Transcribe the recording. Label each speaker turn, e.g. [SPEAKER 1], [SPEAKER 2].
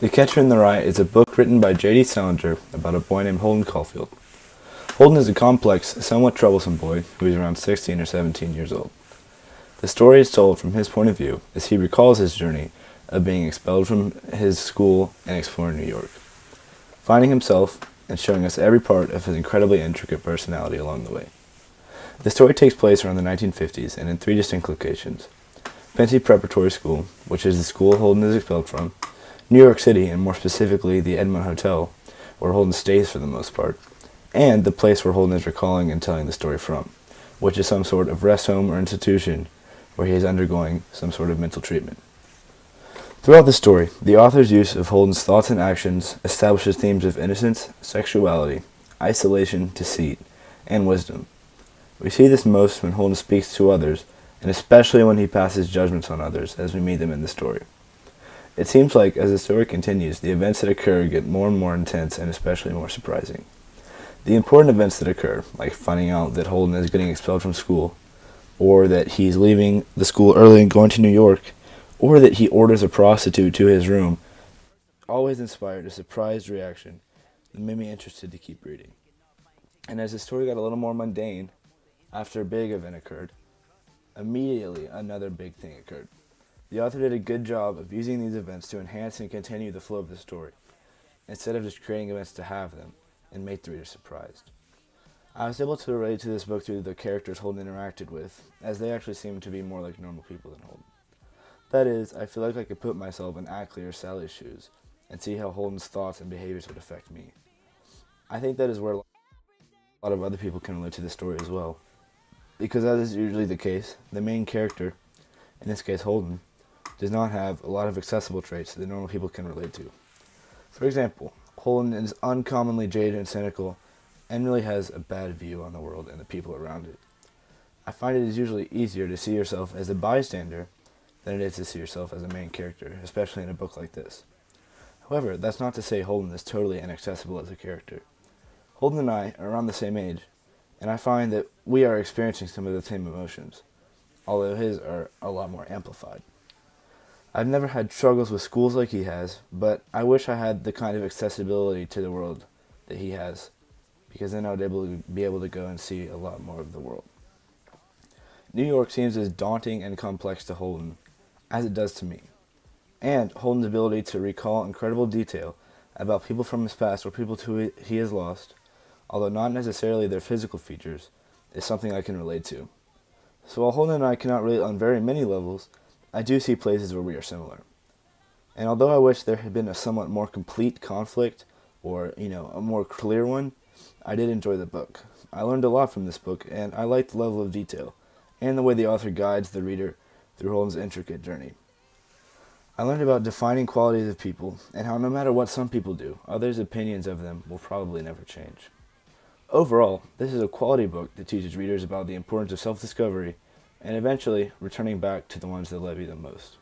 [SPEAKER 1] The Catcher in the Rye is a book written by J.D. Salinger about a boy named Holden Caulfield. Holden is a complex, somewhat troublesome boy who is around 16 or 17 years old. The story is told from his point of view as he recalls his journey of being expelled from his school and exploring New York, finding himself and showing us every part of his incredibly intricate personality along the way. The story takes place around the 1950s and in three distinct locations: Pensy Preparatory School, which is the school Holden is expelled from; New York City, and more specifically the Edmond Hotel, where Holden stays for the most part; and the place where Holden is recalling and telling the story from, which is some sort of rest home or institution where he is undergoing some sort of mental treatment. Throughout the story, the author's use of Holden's thoughts and actions establishes themes of innocence, sexuality, isolation, deceit, and wisdom. We see this most when Holden speaks to others, and especially when he passes judgments on others as we meet them in the story. It seems like, as the story continues, the events that occur get more and more intense and especially more surprising. The important events that occur, like finding out that Holden is getting expelled from school, or that he's leaving the school early and going to New York, or that he orders a prostitute to his room, always inspired a surprised reaction that made me interested to keep reading. And as the story got a little more mundane, after a big event occurred, immediately another big thing occurred. The author did a good job of using these events to enhance and continue the flow of the story, instead of just creating events to have them and make the reader surprised. I was able to relate to this book through the characters Holden interacted with, as they actually seemed to be more like normal people than Holden. That is, I feel like I could put myself in Ackley or Sally's shoes and see how Holden's thoughts and behaviors would affect me. I think that is where a lot of other people can relate to this story as well, because as is usually the case, the main character, in this case Holden, does not have a lot of accessible traits that normal people can relate to. For example, Holden is uncommonly jaded and cynical, and really has a bad view on the world and the people around it. I find it is usually easier to see yourself as a bystander than it is to see yourself as a main character, especially in a book like this. However, that's not to say Holden is totally inaccessible as a character. Holden and I are around the same age, and I find that we are experiencing some of the same emotions, although his are a lot more amplified. I've never had struggles with schools like he has, but I wish I had the kind of accessibility to the world that he has, because then I would be able to go and see a lot more of the world. New York seems as daunting and complex to Holden as it does to me, and Holden's ability to recall incredible detail about people from his past or people who he has lost, although not necessarily their physical features, is something I can relate to. So while Holden and I cannot relate on very many levels, I do see places where we are similar. And although I wish there had been a somewhat more complete conflict, or, a more clear one, I did enjoy the book. I learned a lot from this book, and I liked the level of detail, and the way the author guides the reader through Holden's intricate journey. I learned about defining qualities of people, and how no matter what some people do, others' opinions of them will probably never change. Overall, this is a quality book that teaches readers about the importance of self-discovery, and eventually returning back to the ones that love you the most.